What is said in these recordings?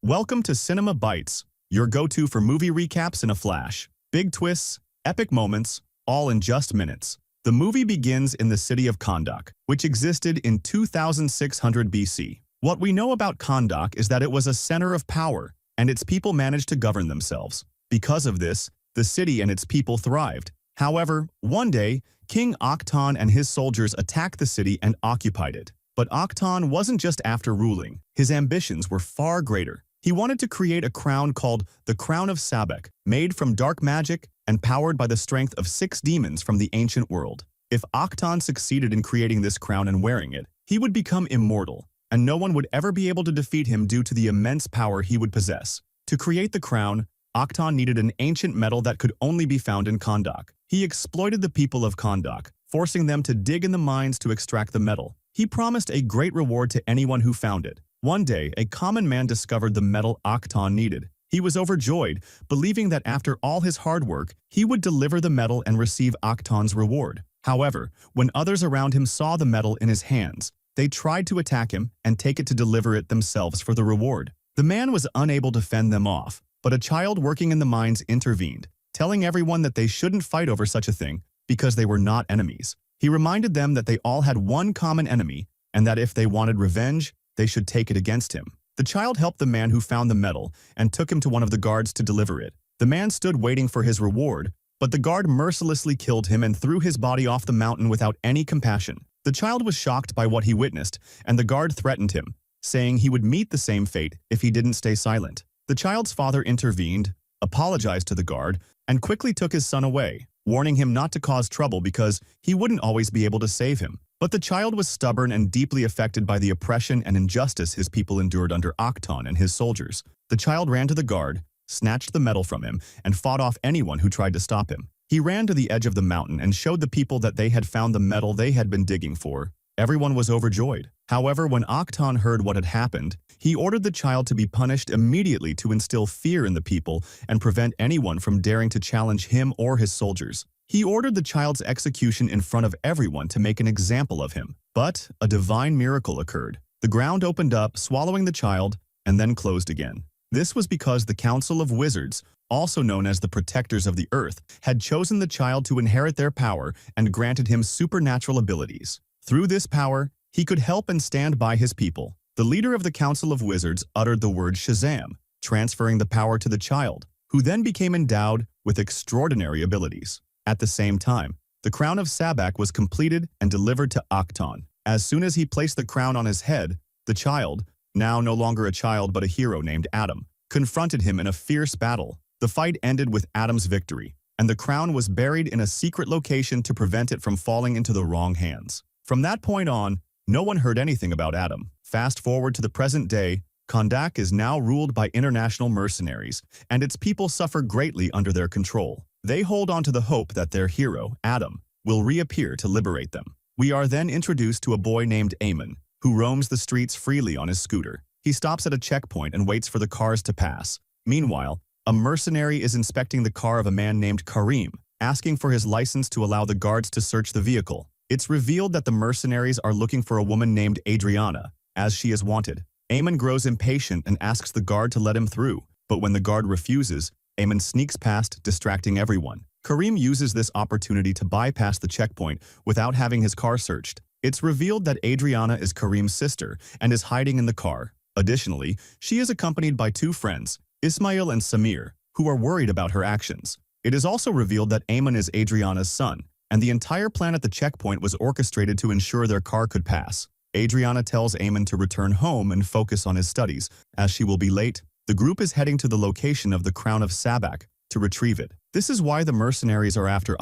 Welcome to Cinema Bites, your go-to for movie recaps in a flash. Big twists, epic moments, all in just minutes. The movie begins in the city of Kahndaq, which existed in 2600 BC. What we know about Kahndaq is that it was a center of power, and its people managed to govern themselves. Because of this, the city and its people thrived. However, one day, King Akhton and his soldiers attacked the city and occupied it. But Akhton wasn't just after ruling. His ambitions were far greater. He wanted to create a crown called the Crown of Sabak, made from dark magic and powered by the strength of 6 demons from the ancient world. If Akhton succeeded in creating this crown and wearing it, he would become immortal, and no one would ever be able to defeat him due to the immense power he would possess. To create the crown, Akhton needed an ancient metal that could only be found in Kahndaq. He exploited the people of Kahndaq, forcing them to dig in the mines to extract the metal. He promised a great reward to anyone who found it. One day, a common man discovered the metal Akhton needed. He was overjoyed, believing that after all his hard work, he would deliver the metal and receive Akhton's reward. However, when others around him saw the metal in his hands, they tried to attack him and take it to deliver it themselves for the reward. The man was unable to fend them off, but a child working in the mines intervened, telling everyone that they shouldn't fight over such a thing because they were not enemies. He reminded them that they all had one common enemy, and that if they wanted revenge, they should take it against him. The child helped the man who found the metal and took him to one of the guards to deliver it. The man stood waiting for his reward, but the guard mercilessly killed him and threw his body off the mountain without any compassion. The child was shocked by what he witnessed, and the guard threatened him, saying he would meet the same fate if he didn't stay silent. The child's father intervened, apologized to the guard, and quickly took his son away, warning him not to cause trouble because he wouldn't always be able to save him. But the child was stubborn and deeply affected by the oppression and injustice his people endured under Akhton and his soldiers. The child ran to the guard, snatched the metal from him, and fought off anyone who tried to stop him. He ran to the edge of the mountain and showed the people that they had found the metal they had been digging for. Everyone was overjoyed. However, when Akhton heard what had happened, he ordered the child to be punished immediately to instill fear in the people and prevent anyone from daring to challenge him or his soldiers. He ordered the child's execution in front of everyone to make an example of him. But a divine miracle occurred. The ground opened up, swallowing the child, and then closed again. This was because the Council of Wizards, also known as the Protectors of the Earth, had chosen the child to inherit their power and granted him supernatural abilities. Through this power, he could help and stand by his people. The leader of the Council of Wizards uttered the word Shazam, transferring the power to the child, who then became endowed with extraordinary abilities. At the same time, the crown of Sabak was completed and delivered to Akhton. As soon as he placed the crown on his head, the child, now no longer a child but a hero named Adam, confronted him in a fierce battle. The fight ended with Adam's victory, and the crown was buried in a secret location to prevent it from falling into the wrong hands. From that point on, no one heard anything about Adam. Fast forward to the present day, Kahndaq is now ruled by international mercenaries, and its people suffer greatly under their control. They hold on to the hope that their hero, Adam, will reappear to liberate them. We are then introduced to a boy named Eamon, who roams the streets freely on his scooter. He stops at a checkpoint and waits for the cars to pass. Meanwhile, a mercenary is inspecting the car of a man named Karim, asking for his license to allow the guards to search the vehicle. It's revealed that the mercenaries are looking for a woman named Adriana, as she is wanted. Eamon grows impatient and asks the guard to let him through, but when the guard refuses, Eamon sneaks past, distracting everyone. Karim uses this opportunity to bypass the checkpoint without having his car searched. It's revealed that Adriana is Karim's sister and is hiding in the car. Additionally, she is accompanied by 2 friends, Ismail and Samir, who are worried about her actions. It is also revealed that Eamon is Adriana's son, and the entire plan at the checkpoint was orchestrated to ensure their car could pass. Adriana tells Eamon to return home and focus on his studies, as she will be late. The group is heading to the location of the Crown of Sabak to retrieve it. This is why the mercenaries are after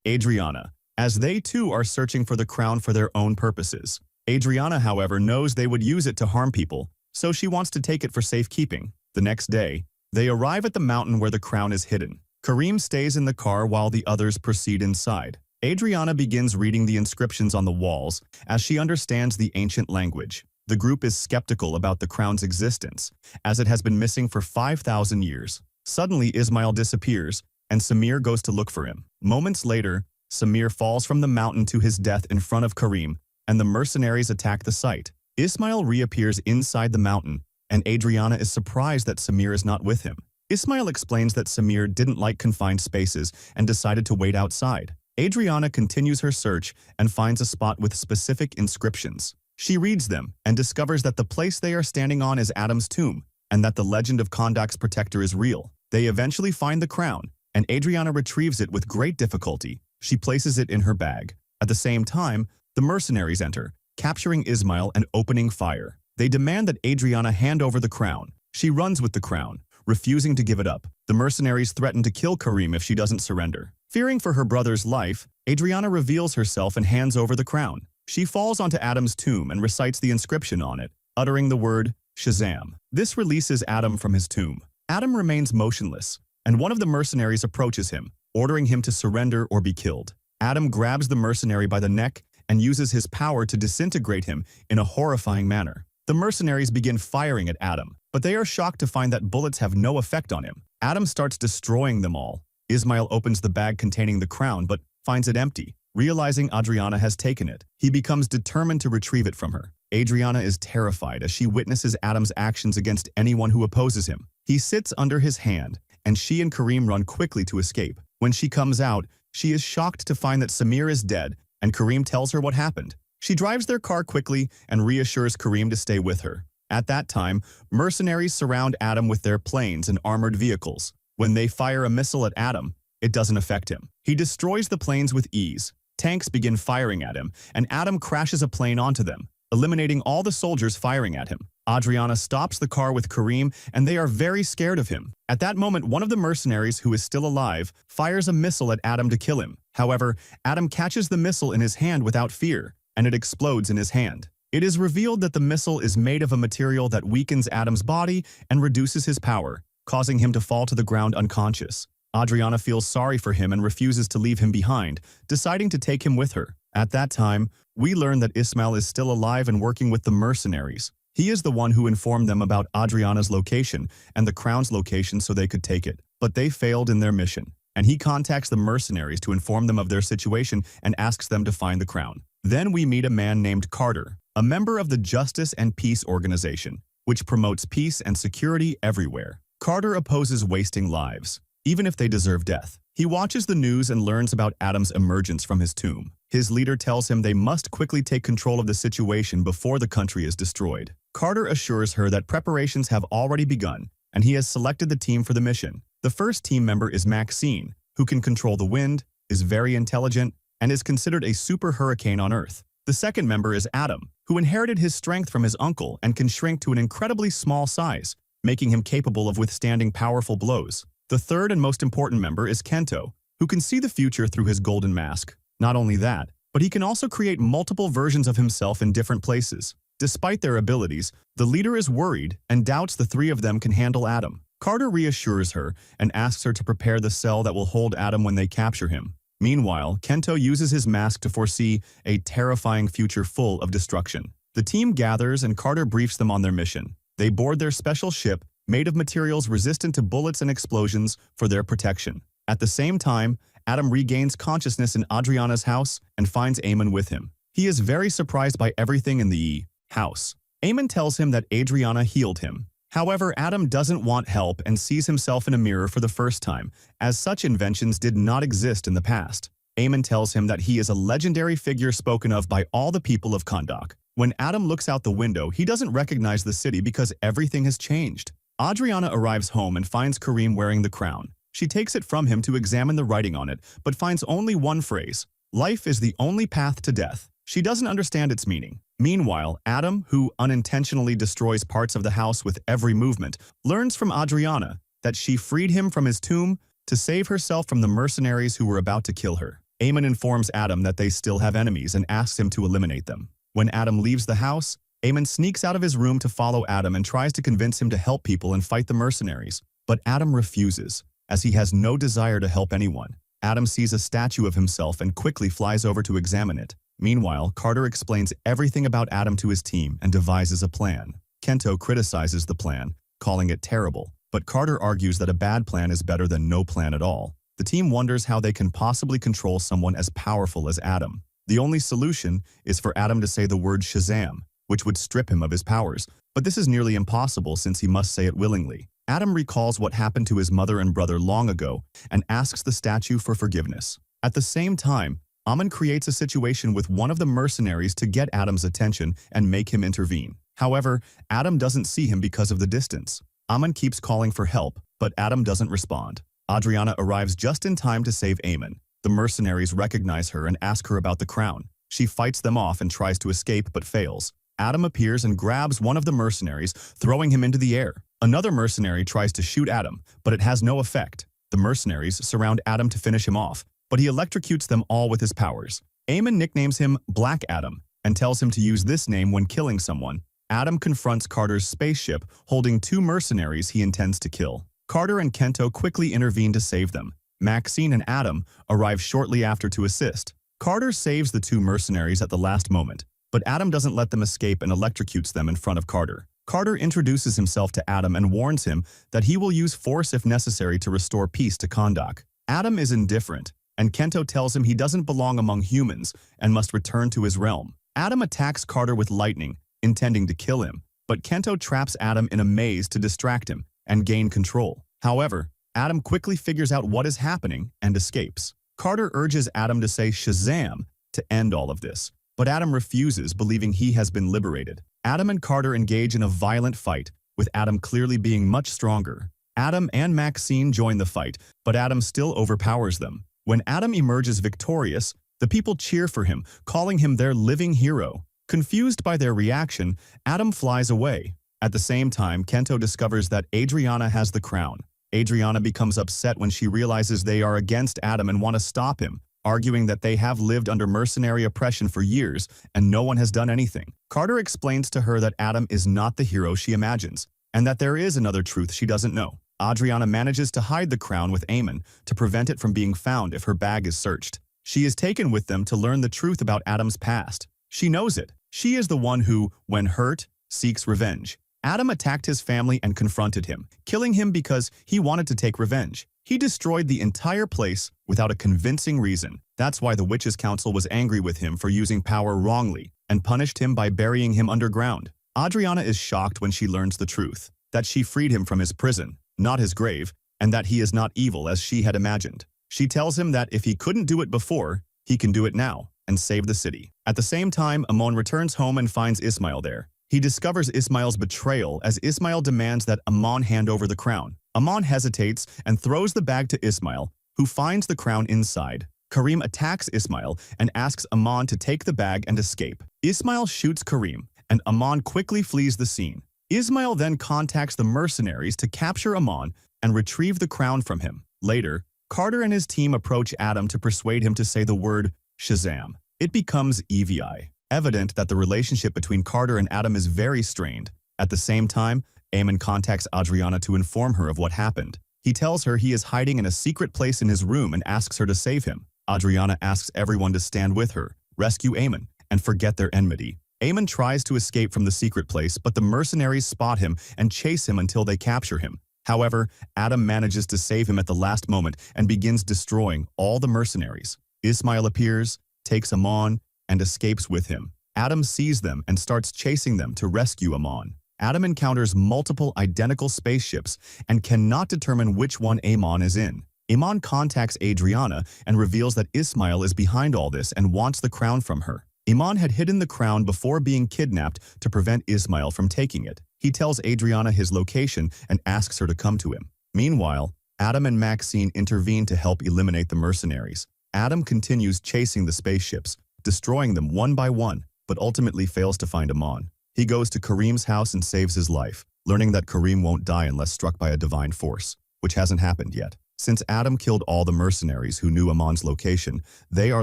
Adriana, as they too are searching for the crown for their own purposes. Adriana, however, knows they would use it to harm people, so she wants to take it for safekeeping. The next day, they arrive at the mountain where the crown is hidden. Karim stays in the car while the others proceed inside. Adriana begins reading the inscriptions on the walls as she understands the ancient language. The group is skeptical about the crown's existence, as it has been missing for 5,000 years. Suddenly, Ismail disappears, and Samir goes to look for him. Moments later, Samir falls from the mountain to his death in front of Karim, and the mercenaries attack the site. Ismail reappears inside the mountain and Adriana is surprised that Samir is not with him. Ismail explains that Samir didn't like confined spaces and decided to wait outside. Adriana continues her search and finds a spot with specific inscriptions. She reads them and discovers that the place they are standing on is Adam's tomb, and that the legend of Kondak's protector is real. They eventually find the crown, and Adriana retrieves it with great difficulty. She places it in her bag. At the same time, the mercenaries enter, capturing Ismail and opening fire. They demand that Adriana hand over the crown. She runs with the crown, refusing to give it up. The mercenaries threaten to kill Karim if she doesn't surrender. Fearing for her brother's life, Adriana reveals herself and hands over the crown. She falls onto Adam's tomb and recites the inscription on it, uttering the word Shazam. This releases Adam from his tomb. Adam remains motionless, and one of the mercenaries approaches him, ordering him to surrender or be killed. Adam grabs the mercenary by the neck and uses his power to disintegrate him in a horrifying manner. The mercenaries begin firing at Adam, but they are shocked to find that bullets have no effect on him. Adam starts destroying them all. Ismail opens the bag containing the crown but finds it empty. Realizing Adriana has taken it, he becomes determined to retrieve it from her. Adriana is terrified as she witnesses Adam's actions against anyone who opposes him. He sits under his hand, and she and Karim run quickly to escape. When she comes out, she is shocked to find that Samir is dead, and Karim tells her what happened. She drives their car quickly and reassures Karim to stay with her. At that time, mercenaries surround Adam with their planes and armored vehicles. When they fire a missile at Adam, it doesn't affect him. He destroys the planes with ease. Tanks begin firing at him, and Adam crashes a plane onto them, eliminating all the soldiers firing at him. Adriana stops the car with Karim, and they are very scared of him. At that moment, one of the mercenaries, who is still alive, fires a missile at Adam to kill him. However, Adam catches the missile in his hand without fear, and it explodes in his hand. It is revealed that the missile is made of a material that weakens Adam's body and reduces his power, causing him to fall to the ground unconscious. Adriana feels sorry for him and refuses to leave him behind, deciding to take him with her. At that time, we learn that Ismail is still alive and working with the mercenaries. He is the one who informed them about Adriana's location and the crown's location so they could take it. But they failed in their mission, and he contacts the mercenaries to inform them of their situation and asks them to find the crown. Then we meet a man named Carter, a member of the Justice and Peace Organization, which promotes peace and security everywhere. Carter opposes wasting lives, even if they deserve death. He watches the news and learns about Adam's emergence from his tomb. His leader tells him they must quickly take control of the situation before the country is destroyed. Carter assures her that preparations have already begun, and he has selected the team for the mission. The first team member is Maxine, who can control the wind, is very intelligent, and is considered a super hurricane on Earth. The second member is Adam, who inherited his strength from his uncle and can shrink to an incredibly small size, making him capable of withstanding powerful blows. The third and most important member is Kento, who can see the future through his golden mask. Not only that, but he can also create multiple versions of himself in different places. Despite their abilities, the leader is worried and doubts the three of them can handle Adam. Carter reassures her and asks her to prepare the cell that will hold Adam when they capture him. Meanwhile, Kento uses his mask to foresee a terrifying future full of destruction. The team gathers and Carter briefs them on their mission. They board their special ship, made of materials resistant to bullets and explosions, for their protection. At the same time, Adam regains consciousness in Adriana's house and finds Eamon with him. He is very surprised by everything in the house. Eamon tells him that Adriana healed him. However, Adam doesn't want help and sees himself in a mirror for the first time, as such inventions did not exist in the past. Eamon tells him that he is a legendary figure spoken of by all the people of Kondak. When Adam looks out the window, he doesn't recognize the city because everything has changed. Adriana arrives home and finds Karim wearing the crown. She takes it from him to examine the writing on it, but finds only one phrase: "Life is the only path to death." She doesn't understand its meaning. Meanwhile, Adam, who unintentionally destroys parts of the house with every movement, learns from Adriana that she freed him from his tomb to save herself from the mercenaries who were about to kill her. Eamon informs Adam that they still have enemies and asks him to eliminate them. When Adam leaves the house, Eamon sneaks out of his room to follow Adam and tries to convince him to help people and fight the mercenaries. But Adam refuses, as he has no desire to help anyone. Adam sees a statue of himself and quickly flies over to examine it. Meanwhile, Carter explains everything about Adam to his team and devises a plan. Kento criticizes the plan, calling it terrible, but Carter argues that a bad plan is better than no plan at all. The team wonders how they can possibly control someone as powerful as Adam. The only solution is for Adam to say the word Shazam, which would strip him of his powers, but this is nearly impossible since he must say it willingly. Adam recalls what happened to his mother and brother long ago and asks the statue for forgiveness. At the same time, Amon creates a situation with one of the mercenaries to get Adam's attention and make him intervene. However, Adam doesn't see him because of the distance. Amon keeps calling for help, but Adam doesn't respond. Adriana arrives just in time to save Amon. The mercenaries recognize her and ask her about the crown. She fights them off and tries to escape but fails. Adam appears and grabs one of the mercenaries, throwing him into the air. Another mercenary tries to shoot Adam, but it has no effect. The mercenaries surround Adam to finish him off, but he electrocutes them all with his powers. Amon nicknames him Black Adam and tells him to use this name when killing someone. Adam confronts Carter's spaceship, holding two mercenaries he intends to kill. Carter and Kento quickly intervene to save them. Maxine and Adam arrive shortly after to assist. Carter saves the two mercenaries at the last moment, but Adam doesn't let them escape and electrocutes them in front of Carter. Carter introduces himself to Adam and warns him that he will use force if necessary to restore peace to Kahndaq. Adam is indifferent, and Kento tells him he doesn't belong among humans and must return to his realm. Adam attacks Carter with lightning, intending to kill him, but Kento traps Adam in a maze to distract him and gain control. However, Adam quickly figures out what is happening and escapes. Carter urges Adam to say Shazam to end all of this, but Adam refuses, believing he has been liberated. Adam and Carter engage in a violent fight, with Adam clearly being much stronger. Adam and Maxine join the fight, but Adam still overpowers them. When Adam emerges victorious, the people cheer for him, calling him their living hero. Confused by their reaction, Adam flies away. At the same time, Kento discovers that Adriana has the crown. Adriana becomes upset when she realizes they are against Adam and want to stop him, arguing that they have lived under mercenary oppression for years and no one has done anything. Carter explains to her that Adam is not the hero she imagines, and that there is another truth she doesn't know. Adriana manages to hide the crown with Amon to prevent it from being found if her bag is searched. She is taken with them to learn the truth about Adam's past. She knows it. She is the one who, when hurt, seeks revenge. Adam attacked his family and confronted him, killing him because he wanted to take revenge. He destroyed the entire place without a convincing reason. That's why the Witches' Council was angry with him for using power wrongly and punished him by burying him underground. Adriana is shocked when she learns the truth, that she freed him from his prison, not his grave, and that he is not evil as she had imagined. She tells him that if he couldn't do it before, he can do it now and save the city. At the same time, Amon returns home and finds Ismail there. He discovers Ismail's betrayal as Ismail demands that Amon hand over the crown. Amon hesitates and throws the bag to Ismail, who finds the crown inside. Karim attacks Ismail and asks Amon to take the bag and escape. Ismail shoots Karim, and Amon quickly flees the scene. Ismail then contacts the mercenaries to capture Amon and retrieve the crown from him. Later, Carter and his team approach Adam to persuade him to say the word Shazam. It becomes EVI. Evident that the relationship between Carter and Adam is very strained. At the same time, Amon contacts Adriana to inform her of what happened. He tells her he is hiding in a secret place in his room and asks her to save him. Adriana asks everyone to stand with her, rescue Amon, and forget their enmity. Amon tries to escape from the secret place, but the mercenaries spot him and chase him until they capture him. However, Adam manages to save him at the last moment and begins destroying all the mercenaries. Ismail appears, takes Amon, and escapes with him. Adam sees them and starts chasing them to rescue Amon. Adam encounters multiple identical spaceships and cannot determine which one Amon is in. Amon contacts Adriana and reveals that Ismail is behind all this and wants the crown from her. Amon had hidden the crown before being kidnapped to prevent Ismail from taking it. He tells Adriana his location and asks her to come to him. Meanwhile, Adam and Maxine intervene to help eliminate the mercenaries. Adam continues chasing the spaceships, destroying them one by one, but ultimately fails to find Amon. He goes to Karim's house and saves his life, learning that Karim won't die unless struck by a divine force, which hasn't happened yet. Since Adam killed all the mercenaries who knew Amon's location, they are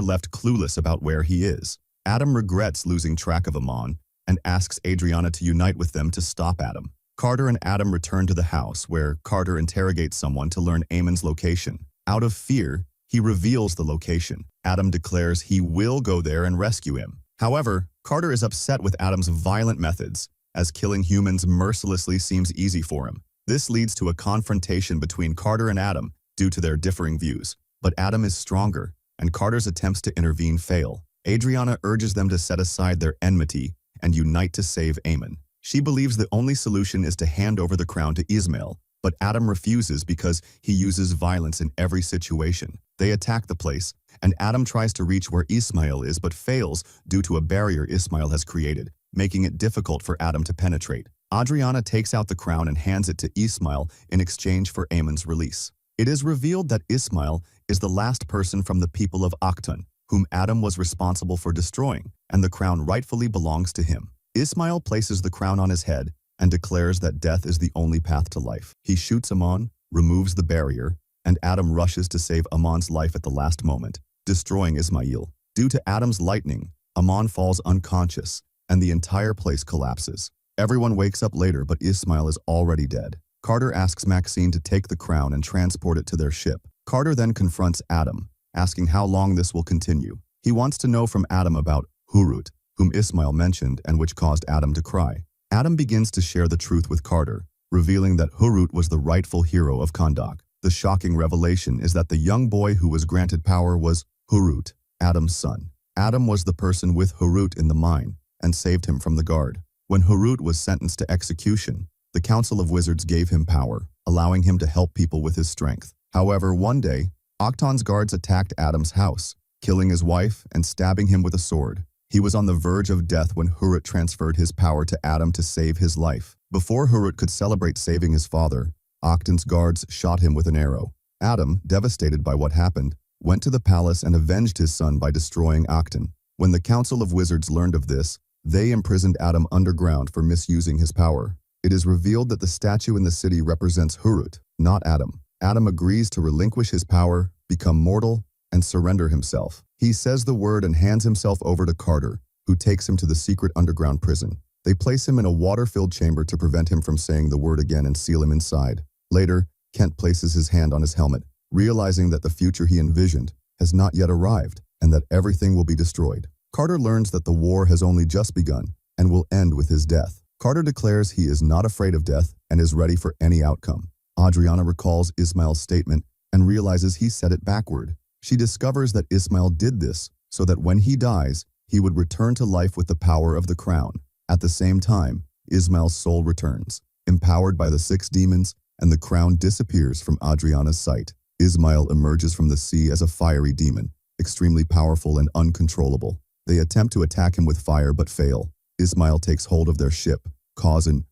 left clueless about where he is. Adam regrets losing track of Amon and asks Adriana to unite with them to stop Adam. Carter and Adam return to the house, where Carter interrogates someone to learn Amon's location. Out of fear, he reveals the location. Adam declares he will go there and rescue him. However, Carter is upset with Adam's violent methods, as killing humans mercilessly seems easy for him. This leads to a confrontation between Carter and Adam due to their differing views. But Adam is stronger, and Carter's attempts to intervene fail. Adriana urges them to set aside their enmity and unite to save Amon. She believes the only solution is to hand over the crown to Ismail, but Adam refuses because he uses violence in every situation. They attack the place, and Adam tries to reach where Ismail is but fails due to a barrier Ismail has created, making it difficult for Adam to penetrate. Adriana takes out the crown and hands it to Ismail in exchange for Ayman's release. It is revealed that Ismail is the last person from the people of Akhton, whom Adam was responsible for destroying, and the crown rightfully belongs to him. Ismail places the crown on his head and declares that death is the only path to life. He shoots Aman, removes the barrier, and Adam rushes to save Aman's life at the last moment, destroying Ismail. Due to Adam's lightning, Aman falls unconscious, and the entire place collapses. Everyone wakes up later, but Ismail is already dead. Carter asks Maxine to take the crown and transport it to their ship. Carter then confronts Adam, asking how long this will continue. He wants to know from Adam about Hurut, whom Ismail mentioned and which caused Adam to cry. Adam begins to share the truth with Carter, revealing that Hurut was the rightful hero of Kahndaq. The shocking revelation is that the young boy who was granted power was Hurut, Adam's son. Adam was the person with Hurut in the mine and saved him from the guard. When Hurut was sentenced to execution, the Council of Wizards gave him power, allowing him to help people with his strength. However, one day, Akhton's guards attacked Adam's house, killing his wife and stabbing him with a sword. He was on the verge of death when Hurut transferred his power to Adam to save his life. Before Hurut could celebrate saving his father, Akhton's guards shot him with an arrow. Adam, devastated by what happened, went to the palace and avenged his son by destroying Akhton. When the Council of Wizards learned of this, they imprisoned Adam underground for misusing his power. It is revealed that the statue in the city represents Hurut, not Adam. Adam agrees to relinquish his power, become mortal, and surrender himself. He says the word and hands himself over to Carter, who takes him to the secret underground prison. They place him in a water-filled chamber to prevent him from saying the word again and seal him inside. Later, Kent places his hand on his helmet, realizing that the future he envisioned has not yet arrived and that everything will be destroyed. Carter learns that the war has only just begun and will end with his death. Carter declares he is not afraid of death and is ready for any outcome. Adriana recalls Ismail's statement and realizes he said it backward. She discovers that Ismail did this so that when he dies, he would return to life with the power of the crown. At the same time, Ismail's soul returns, empowered by the 6 demons, and the crown disappears from Adriana's sight. Ismail emerges from the sea as a fiery demon, extremely powerful and uncontrollable. They attempt to attack him with fire but fail. Ismail takes hold of their ship, causing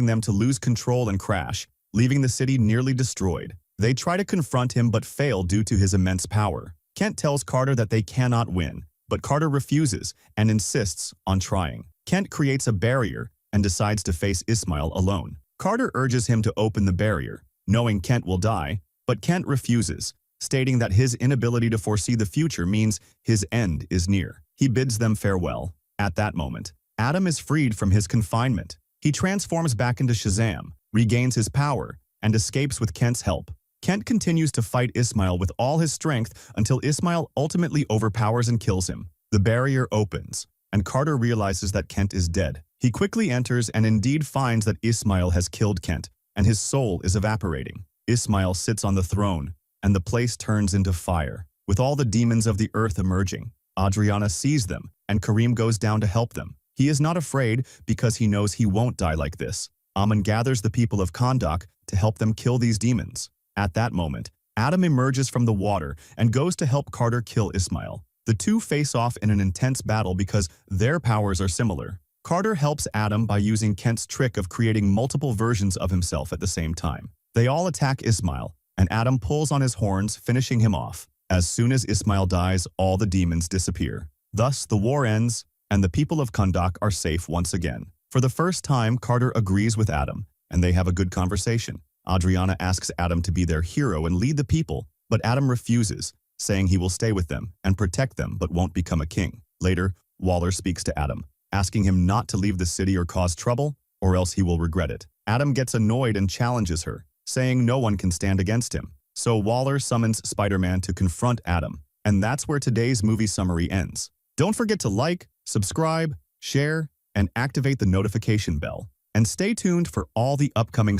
them to lose control and crash, leaving the city nearly destroyed. They try to confront him but fail due to his immense power. Kent tells Carter that they cannot win, but Carter refuses and insists on trying. Kent creates a barrier and decides to face Ismail alone. Carter urges him to open the barrier, knowing Kent will die, but Kent refuses, stating that his inability to foresee the future means his end is near. He bids them farewell. At that moment, Adam is freed from his confinement. He transforms back into Shazam, regains his power, and escapes with Kent's help. Kent continues to fight Ismail with all his strength until Ismail ultimately overpowers and kills him. The barrier opens, and Carter realizes that Kent is dead. He quickly enters and indeed finds that Ismail has killed Kent, and his soul is evaporating. Ismail sits on the throne, and the place turns into fire, with all the demons of the earth emerging. Adriana sees them, and Kareem goes down to help them. He is not afraid because he knows he won't die like this. Aman gathers the people of Kahndaq to help them kill these demons. At that moment, Adam emerges from the water and goes to help Carter kill Ismail. The two face off in an intense battle because their powers are similar. Carter helps Adam by using Kent's trick of creating multiple versions of himself at the same time. They all attack Ismail, and Adam pulls on his horns, finishing him off. As soon as Ismail dies, all the demons disappear. Thus, the war ends, and the people of Kahndaq are safe once again. For the first time, Carter agrees with Adam, and they have a good conversation. Adriana asks Adam to be their hero and lead the people, but Adam refuses, saying he will stay with them and protect them but won't become a king. Later, Waller speaks to Adam, asking him not to leave the city or cause trouble, or else he will regret it. Adam gets annoyed and challenges her, saying no one can stand against him. So Waller summons Spider-Man to confront Adam, and that's where today's movie summary ends. Don't forget to like, subscribe, share, and activate the notification bell. And stay tuned for all the upcoming